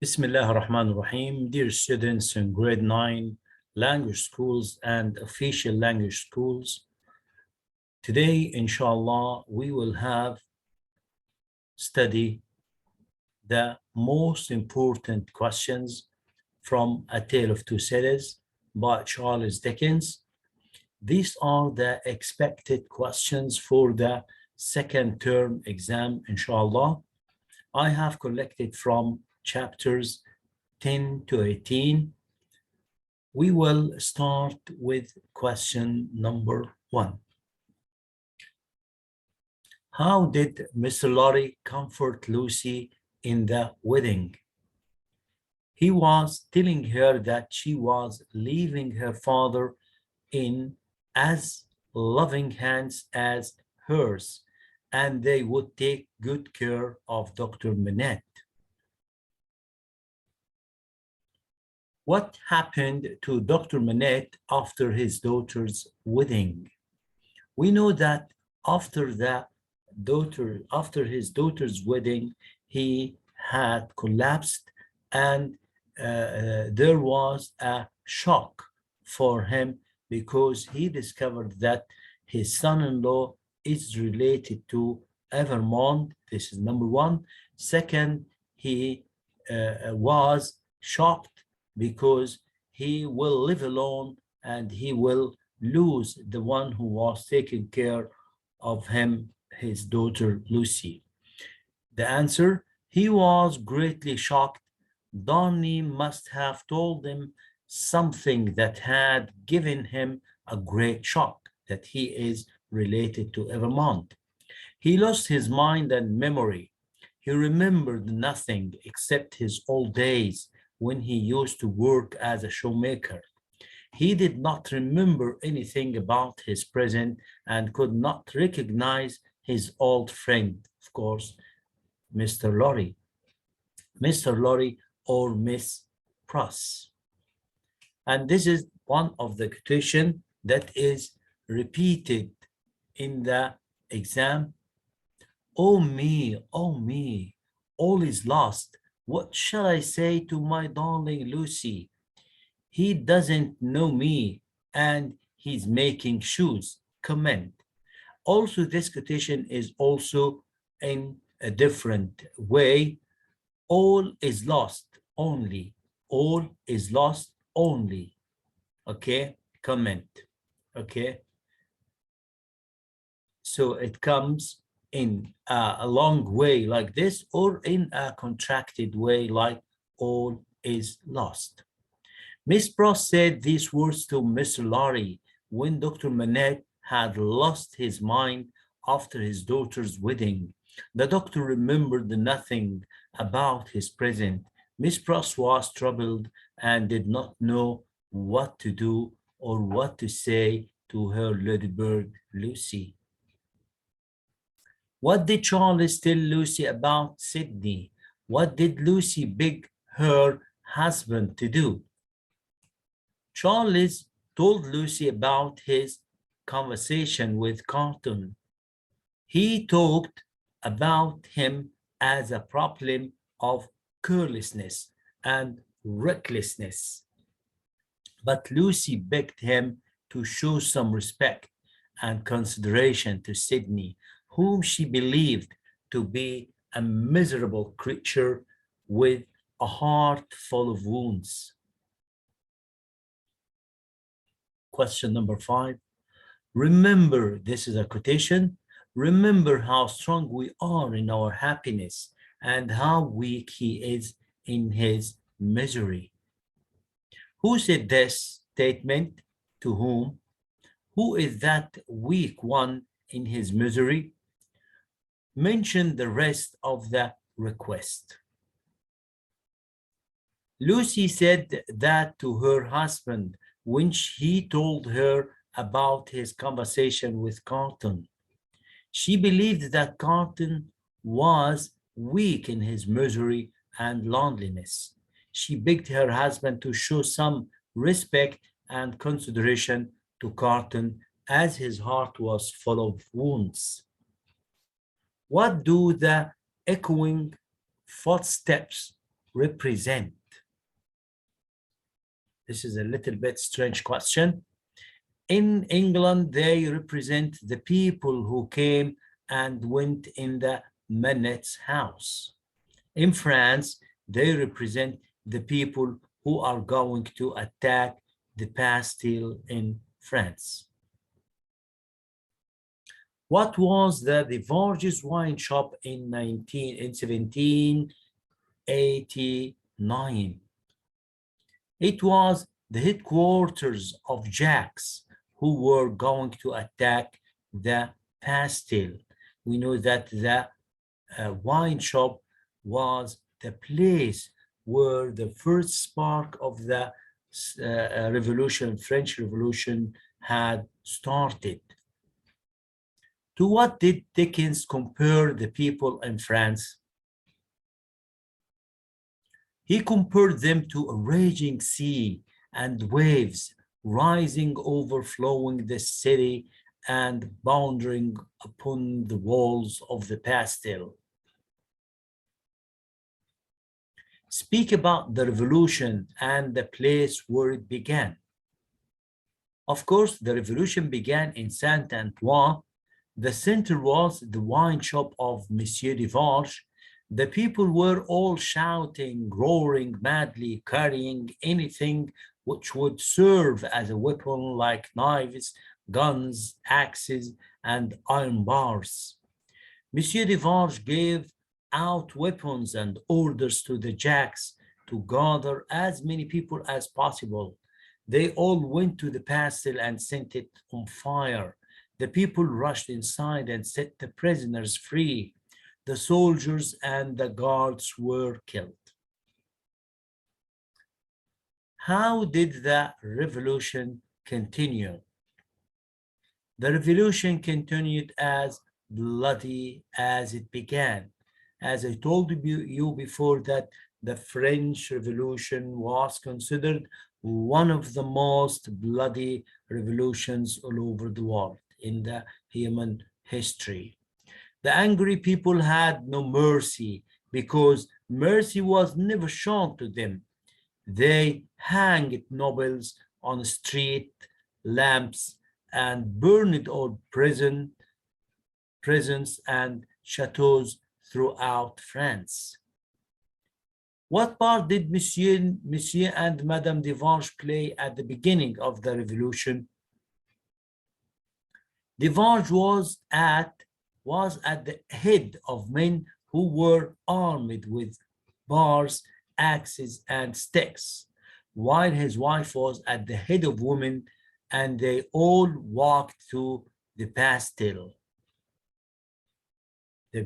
Bismillah ar-Rahman ar-Rahim. Dear students in grade 9 language schools and official language schools, today, inshallah, we will have study the most important questions from A Tale of Two Cities by Charles Dickens. These are the expected questions for the second term exam, inshallah. I have collected from chapters 10 to 18. We will start with question number 1. How did Mr. Lorry comfort Lucy in the wedding? He was telling her that she was leaving her father in as loving hands as hers, and they would take good care of Dr. Manette. What happened to Dr. Manette after his daughter's wedding? We know that after his daughter's wedding, he had collapsed, and there was a shock for him because he discovered that his son-in-law is related to Evermond. This is number one. Second, he was shocked because he will live alone and he will lose the one who was taking care of him, his daughter Lucy. The answer, he was greatly shocked. Donnie must have told him something that had given him a great shock, that he is related to Evermont. He lost his mind and memory. He remembered nothing except his old days when he used to work as a shoemaker. He did not remember anything about his present and could not recognize his old friend, of course, Mr. Lorry. Mr. Lorry or Miss Pross. And this is one of the quotation that is repeated in the exam. Oh me, all is lost. What shall I say to my darling Lucy? He doesn't know me and he's making shoes. Comment. Also, this quotation is also in a different way. All is lost only. All is lost only. Okay, comment. Okay. So it comes in a long way like this, or in a contracted way like all is lost. Miss Pross said these words to Mr. Lorry when Dr. Manette had lost his mind after his daughter's wedding. The doctor remembered nothing about his present. Miss Pross was troubled and did not know what to do or what to say to her ladybird Lucy. What did Charles tell Lucy about Sydney? What did Lucy beg her husband to do? Charles told Lucy about his conversation with Carlton. He talked about him as a problem of carelessness and recklessness. But Lucy begged him to show some respect and consideration to Sydney, whom she believed to be a miserable creature with a heart full of wounds. Question number 5. Remember, this is a quotation, remember how strong we are in our happiness and how weak he is in his misery. Who said this statement? To whom? Who is that weak one in his misery? Mention the rest of the request. Lucy said that to her husband when he told her about his conversation with Carlton. She believed that Carlton was weak in his misery and loneliness. She begged her husband to show some respect and consideration to Carlton as his heart was full of wounds. What do the echoing footsteps represent? This is a little bit strange question. In England, they represent the people who came and went in the Manet's house. In France, they represent the people who are going to attack the Bastille in France. What was the Devarge's wine shop in 1789? It was the headquarters of Jacks, who were going to attack the Bastille. We know that the wine shop was the place where the first spark of the French Revolution had started. To what did Dickens compare the people in France? He compared them to a raging sea and waves rising, overflowing the city and bounding upon the walls of the Bastille. Speak about the revolution and the place where it began. Of course, the revolution began in Saint Antoine. The center was the wine shop of Monsieur Devarge. The people were all shouting, roaring madly, carrying anything which would serve as a weapon like knives, guns, axes, and iron bars. Monsieur Devarge gave out weapons and orders to the Jacks to gather as many people as possible. They all went to the Bastille and set it on fire. The people rushed inside and set the prisoners free. The soldiers and the guards were killed. How did the revolution continue? The revolution continued as bloody as it began. As I told you before, that the French Revolution was considered one of the most bloody revolutions all over the world in the human history. The angry people had no mercy because mercy was never shown to them. They hanged nobles on street lamps and burned old prisons and chateaus throughout France. What part did Monsieur and Madame Devarge play at the beginning of the revolution? Devarge was at the head of men who were armed with bars, axes, and sticks, while his wife was at the head of women, and they all walked to the Bastille, the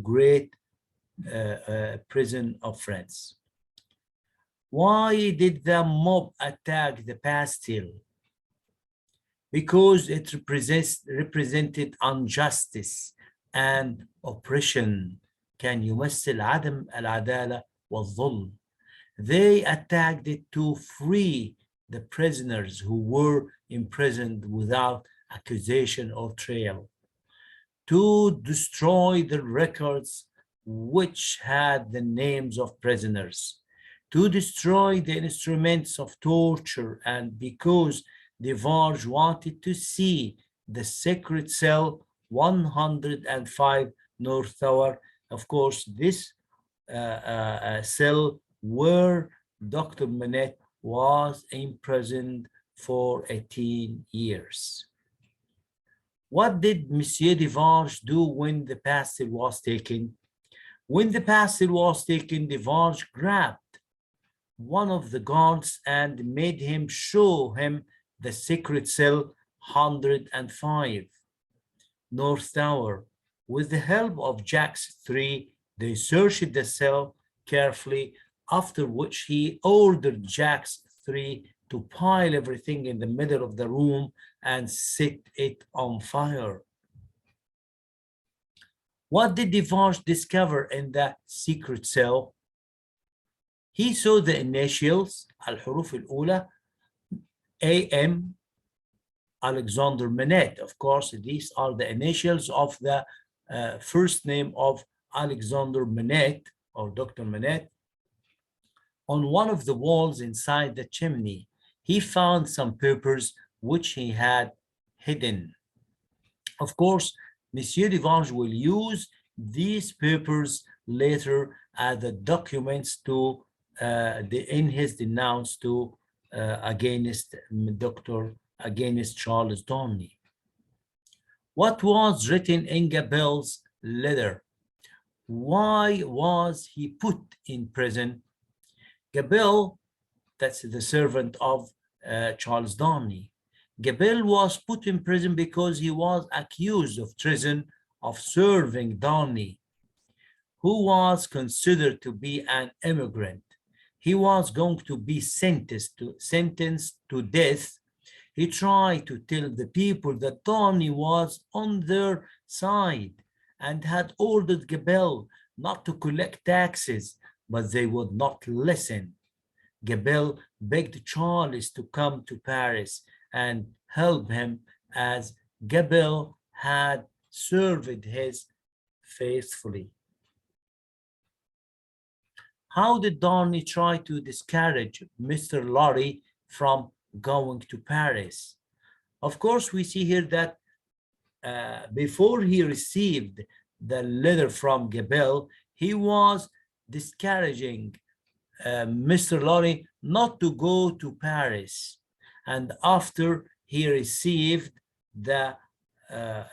great prison of France. Why did the mob attack the Bastille? Because it represented injustice and oppression. كان يمثل عدم العدالة والظلم. They attacked it to free the prisoners who were imprisoned without accusation or trial, to destroy the records which had the names of prisoners, to destroy the instruments of torture, and because Devarge wanted to see the secret cell 105 North Tower. Of course, this cell where Dr. Manette was imprisoned for 18 years. What did Monsieur Devarge do when the Bastille was taken? When the Bastille was taken, Devarge grabbed one of the guards and made him show him the secret cell 105 North Tower. With the help of Jacks 3, they searched the cell carefully, after which he ordered Jacks 3 to pile everything in the middle of the room and set it on fire. What did Devarge discover in that secret cell? He saw the initials, الحروف الأولى, AM, Alexander Manette. Of course, these are the initials of the first name of Alexander Manette or Dr. Manette. On one of the walls inside the chimney, he found some papers which he had hidden. Of course, Monsieur Devange will use these papers later as the documents to in his denounce to against against Charles Donnie. What was written in Gabel's letter? Why was he put in prison? Gabel, that's the servant of Charles Donnie. Gabel was put in prison because he was accused of treason of serving Donnie, who was considered to be an immigrant. He was going to be sentenced to death. He tried to tell the people that Donnie was on their side and had ordered Gabel not to collect taxes, but they would not listen. Gabel begged Charles to come to Paris and help him, as Gabel had served his faithfully. How did Donnie try to discourage Mr. Lorry from going to Paris? Of course, we see here that before he received the letter from Gabel, he was discouraging Mr. Lorry not to go to Paris. And after he received the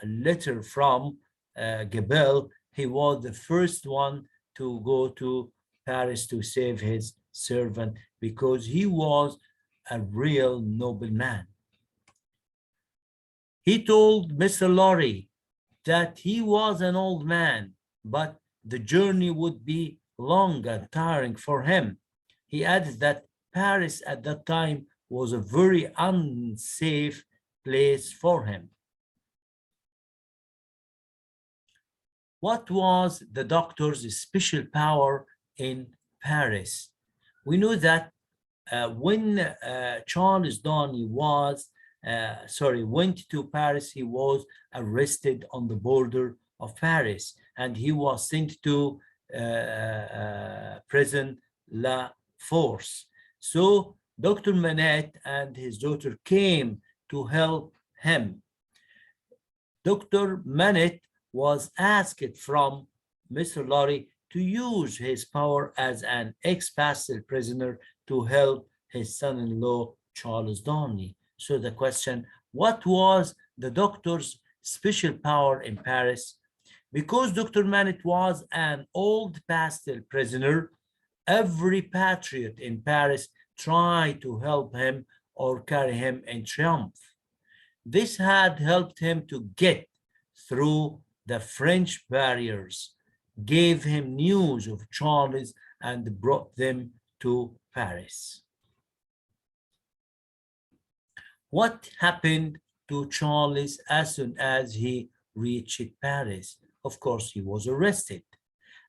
letter from Gabel, he was the first one to go to Paris to save his servant because he was a real nobleman. He told Mr. Lorry that he was an old man, but the journey would be long and tiring for him. He added that Paris at that time was a very unsafe place for him. What was the doctor's special power in Paris? We know that when Charles Donnie went to Paris, he was arrested on the border of Paris and he was sent to prison La Force. So Dr. Manette and his daughter came to help him. Dr. Manette was asked from Mr. Lorry to use his power as an ex-Bastille prisoner to help his son-in-law, Charles Donnie. So the question, what was the doctor's special power in Paris? Because Dr. Manette was an old Bastille prisoner, every patriot in Paris tried to help him or carry him in triumph. This had helped him to get through the French barriers, gave him news of Charles, and brought them to Paris. What happened to Charles as soon as he reached Paris? Of course, he was arrested.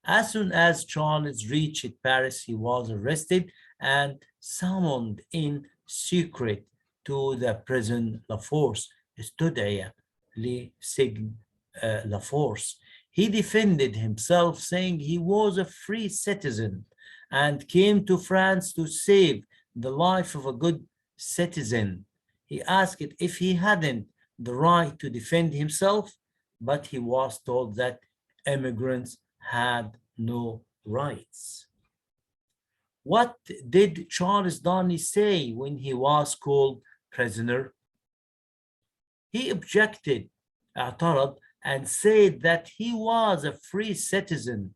As soon as Charles reached Paris, he was arrested and summoned in secret to the prison La Force, استدعي لسجن La Force. He defended himself, saying he was a free citizen and came to France to save the life of a good citizen. He asked if he hadn't the right to defend himself, but he was told that immigrants had no rights. What did Charles Donnie say when he was called prisoner? He objected, اعترض, and said that he was a free citizen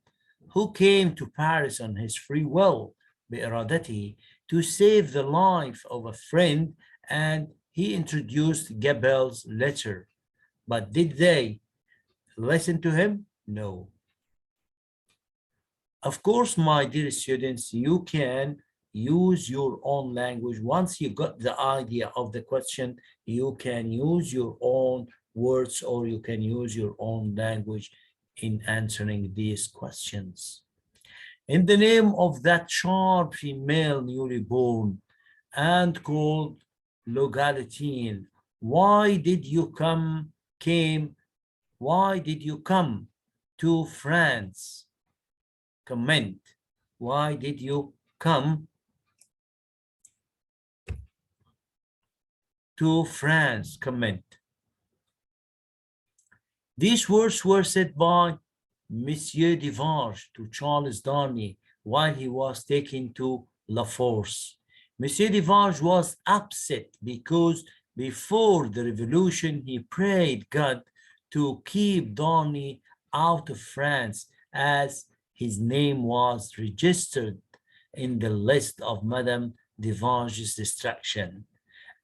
who came to Paris on his free will, بإرادته, to save the life of a friend, and he introduced Gabel's letter. But did they listen to him? No. Of course, my dear students, you can use your own language. Once you got the idea of the question, you can use your own words or you can use your own language in answering these questions. In the name of that sharp female newly born and called Logalatine, why did you come to France? Comment. Why did you come to France. Comment. These words were said by Monsieur Devange to Charles Donnie while he was taken to La Force. Monsieur Devange was upset because before the revolution he prayed God to keep Donnie out of France as his name was registered in the list of Madame Devange's destruction.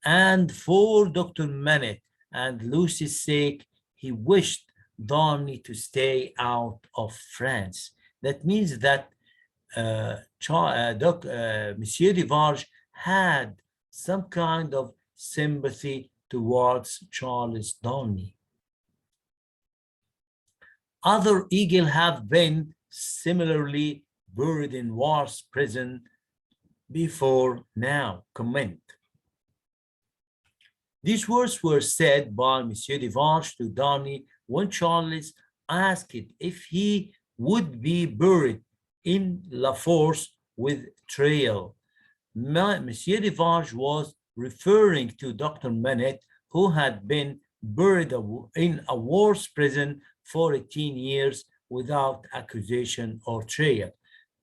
And for Dr. Manet and Lucy's sake, he wished Donnie to stay out of France. That means that Monsieur Devange had some kind of sympathy towards Charles Donnie. Other eagles have been similarly buried in Wars prison before now. Comment. These words were said by Monsieur Devange to Donnie when Charles asked if he would be buried in La Force with Trail. Monsieur Devange was referring to Dr. Manet, who had been buried in a war's prison for 18 years without accusation or trial.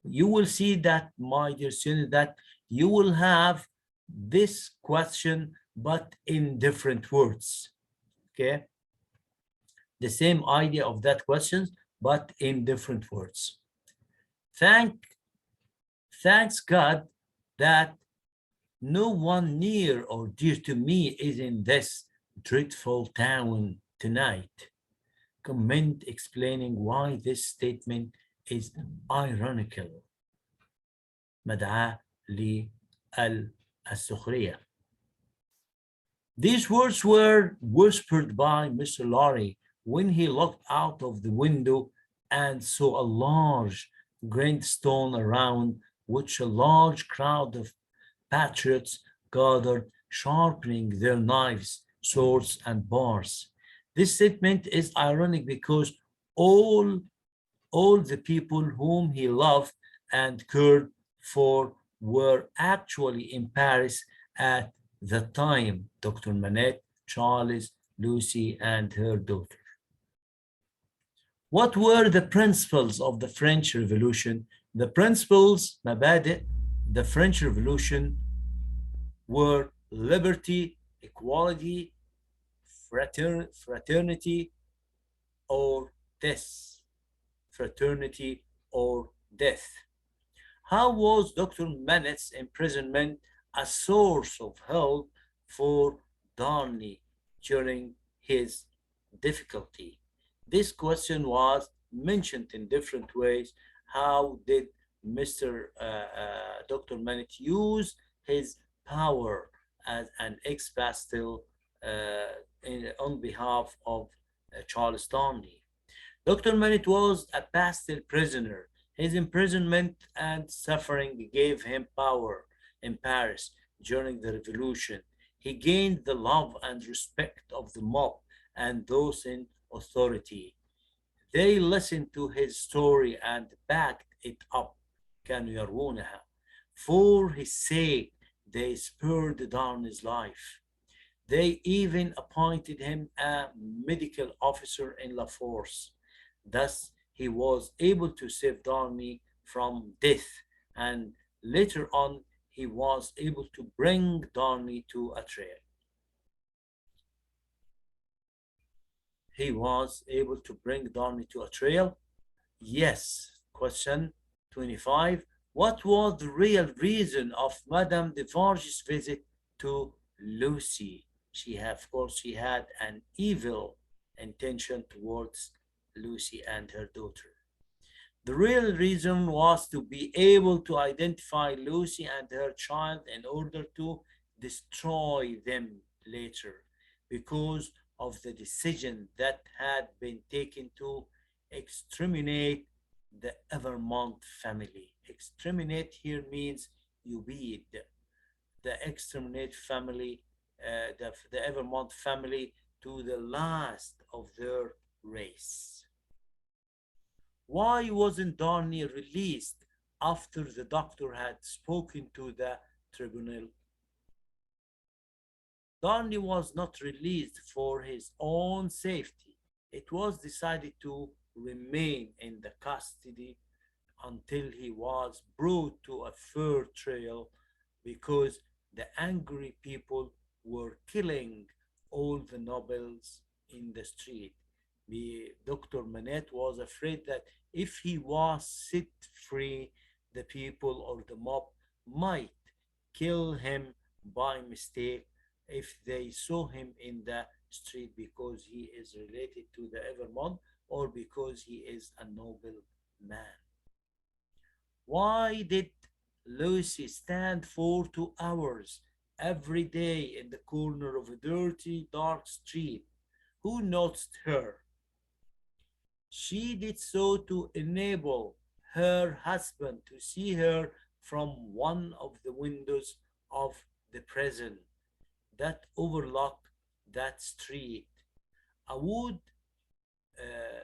You will see that, my dear students, that you will have this question but in different words. Okay, the same idea of that question but in different words. Thanks God that no one near or dear to me is in this dreadful town tonight. Comment explaining why this statement is ironical. مدعاة للسخرية. These words were whispered by Mr. Lorry when he looked out of the window and saw a large grindstone around which a large crowd of patriots gathered, sharpening their knives, swords, and bars. This statement is ironic because all the people whom he loved and cared for were actually in Paris at the time: Dr. Manette, Charles, Lucy, and her daughter. What were the principles of the French Revolution? The principles, مبادئ, the French Revolution were liberty, equality, fraternity, or death. Fraternity or death. How was Dr. Manet's imprisonment a source of help for Donnie during his difficulty? This question was mentioned in different ways. How did Dr. Manet use his power as an ex-Bastille on behalf of Charles Donnie? Dr. Manet was a Bastille prisoner. His imprisonment and suffering gave him power in Paris during the revolution. He gained the love and respect of the mob and those in authority. They listened to his story and backed it up. كانوا يروونها. For his sake, they spared Donnie's life. They even appointed him a medical officer in La Force. Thus, he was able to save Donnie from death, and later on, he was able to bring Donnie to a trial. He was able to bring Donnie to a trial? Yes. Question 25. What was the real reason of Madame Devange's visit to Lucy? Of course, she had an evil intention towards Lucy and her daughter. The real reason was to be able to identify Lucy and her child in order to destroy them later, because of the decision that had been taken to exterminate the Evermont family. Exterminate here means يبيد. The exterminate family, the Evermont family, to the last of their race. Why wasn't Donnie released after the doctor had spoken to the tribunal? Donnie was not released for his own safety. It was decided to remain in the custody until he was brought to a fair trial because the angry people were killing all the nobles in the street. Dr. Manette was afraid that if he was set free, the people or the mob might kill him by mistake if they saw him in the street because he is related to the Evermont or because he is a noble man. Why did Lucy stand for 2 hours every day in the corner of a dirty, dark street? Who noticed her? She did so to enable her husband to see her from one of the windows of the prison that overlooked that street. A wood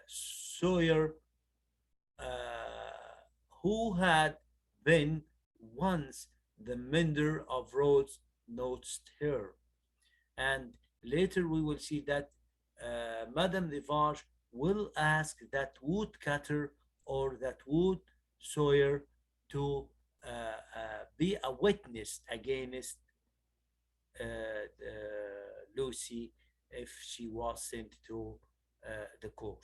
sawyer who had been once the mender of roads noticed her. And later we will see that Madame Devange will ask that woodcutter or that wood sawyer to be a witness against Lucy if she was sent to the court.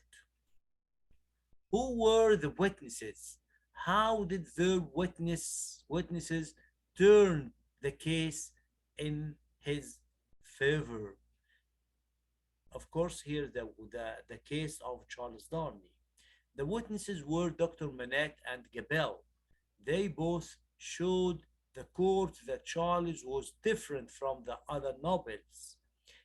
Who were the witnesses? How did their witnesses turn the case in his favor? Of course, here the case of Charles Darnley. The witnesses were Dr. Manette and Gabelle. They both showed the court that Charles was different from the other nobles.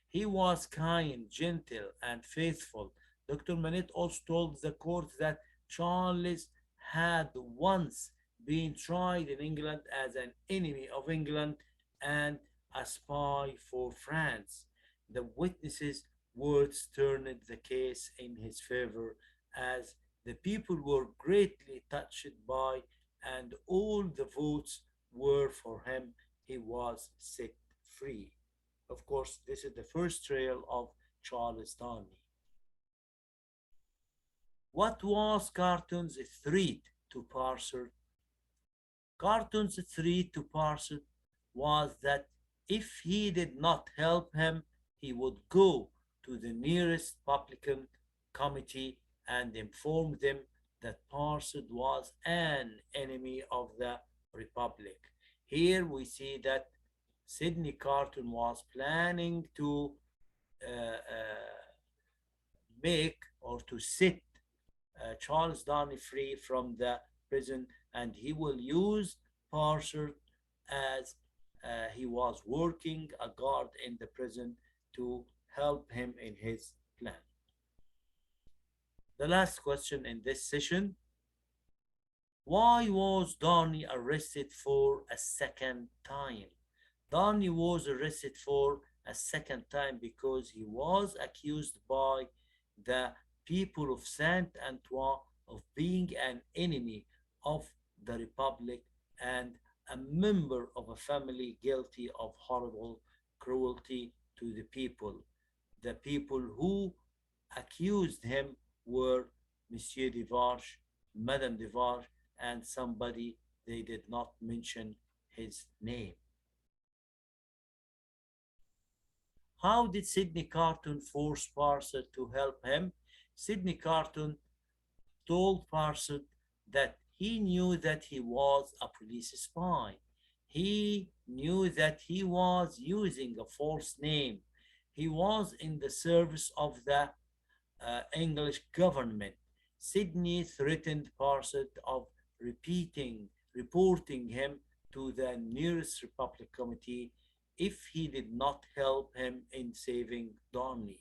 He was kind, gentle, and faithful. Dr. Manette also told the court that Charles had once been tried in England as an enemy of England and a spy for France. The witnesses' words turned the case in his favor as the people were greatly touched by, and all the votes were for him. He was set free. Of course, this is the first trial of Charles Darnley. What was Carton's threat to Parser? Carton's threat to Parser was that if he did not help him, he would go to the nearest publican committee and inform them that Parser was an enemy of the Republic. Here we see that Sidney Carton was planning to make or to set Charles Darnley free from the prison, and he will use Parser as he was working a guard in the prison to help him in his plan. The last question in this session: why was Donnie arrested for a second time? Donnie was arrested for a second time because he was accused by the people of Saint Antoine of being an enemy of the Republic and a member of a family guilty of horrible cruelty to the people. The people who accused him were Monsieur Devarge, Madame Devarge, and somebody they did not mention his name. How did Sidney Carton force Parser to help him? Sidney Carton told Parser that he knew that he was a police spy. He knew that he was using a false name. He was in the service of the English government. Sidney threatened Parset of reporting him to the nearest Republic Committee if he did not help him in saving Donny.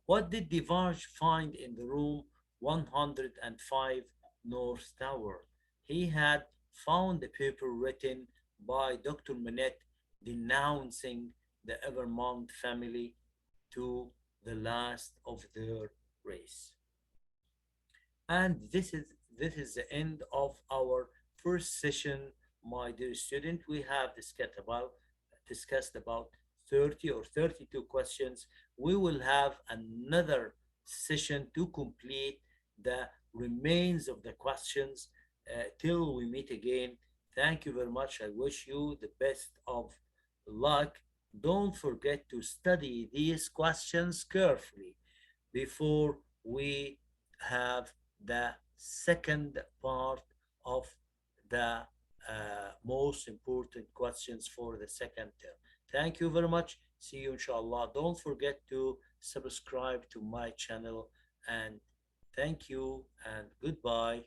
What did Devange find in the room 105 North Tower? He had found a paper written by Dr. Manette denouncing the Evermont family to the last of their race. And this is the end of our first session, my dear student. We have discussed about 30 or 32 questions, we will have another session to complete the remains of the questions till we meet again. Thank you very much. I wish you the best of luck. Don't forget to study these questions carefully before we have the second part of the most important questions for the second term. Thank you very much. See you inshallah. Don't forget to subscribe to my channel, and thank you and goodbye.